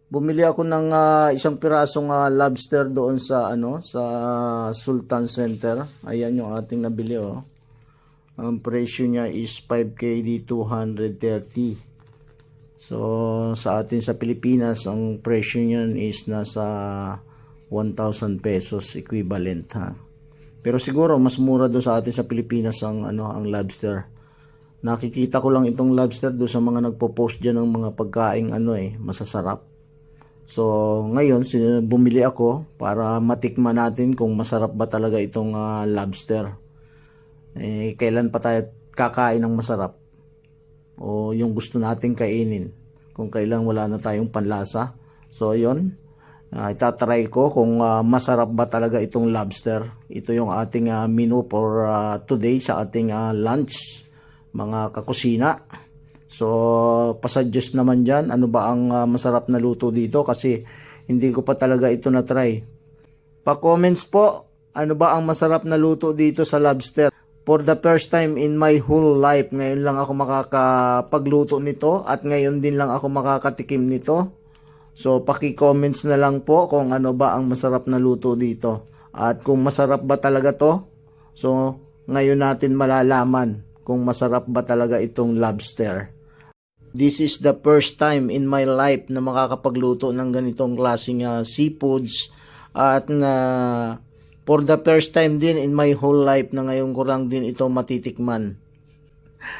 Bumili ako ng isang pirasong lobster doon sa sa Sultan Center. Ayan yung ating nabili oh. Ang presyo niya is 5KD 230. So sa atin sa Pilipinas ang presyo niyan is nasa 1,000 pesos equivalent ha. Pero siguro mas mura do sa atin sa Pilipinas ang ang lobster. Nakikita ko lang itong lobster do sa mga nagpo-post diyan ng mga pagkaing masasarap. So, ngayon bumili ako para matikman natin kung masarap ba talaga itong lobster. Kailan pa tayo kakain ng masarap? O yung gusto nating kainin kung kailan wala na tayong panlasa. So, yun. Itatry ko kung masarap ba talaga itong lobster. Ito yung ating menu for today sa ating lunch, mga kakusina. So, pasuggest naman dyan, ano ba ang masarap na luto dito kasi hindi ko pa talaga ito na-try. Pa-comments po, ano ba ang masarap na luto dito sa lobster? For the first time in my whole life, ngayon lang ako makakapagluto nito at ngayon din lang ako makakatikim nito. So, paki-comments na lang po kung ano ba ang masarap na luto dito. At kung masarap ba talaga to, so ngayon natin malalaman kung masarap ba talaga itong lobster. This is the first time in my life na makakapagluto ng ganitong klaseng seafoods at for the first time din in my whole life na ngayon ko lang din ito matitikman.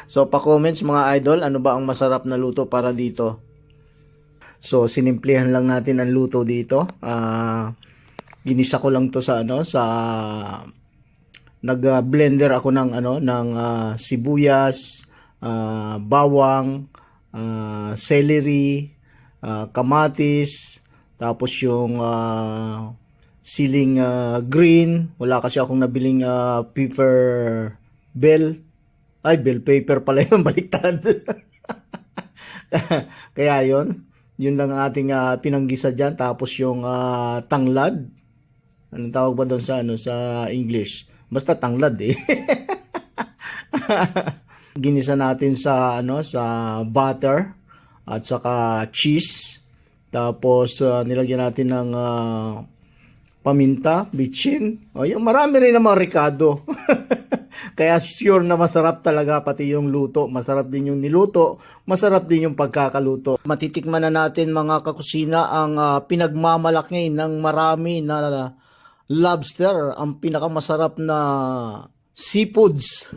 So pa-comments mga idol, ano ba ang masarap na luto para dito? So sinimplihan lang natin ang luto dito. Ginisa ko lang to sa nag-blender ako ng sibuyas, bawang, celery, kamatis, tapos yung siling green. Wala kasi akong nabiling pepper bell. Ay, bell pepper pala yung baliktad. Kaya yun lang ang ating pinanggisa dyan. Tapos yung tanglad. Anong tawag ba doon sa English? Basta tanglad eh. Ginisa natin sa butter at saka cheese. Tapos nilagyan natin ng paminta, bitchin. Yung marami rin naman ricado. Kaya sure na masarap talaga pati yung luto. Masarap din yung niluto, masarap din yung pagkakaluto. Matitikman na natin mga kakusina ang pinagmamalaki ng marami na lobster, ang pinakamasarap na seafoods.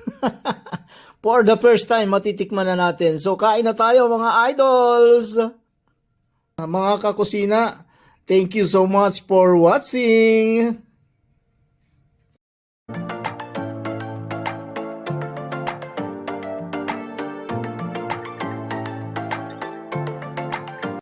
For the first time, matitikman na natin. So, kain na tayo mga idols! Mga kakusina, thank you so much for watching!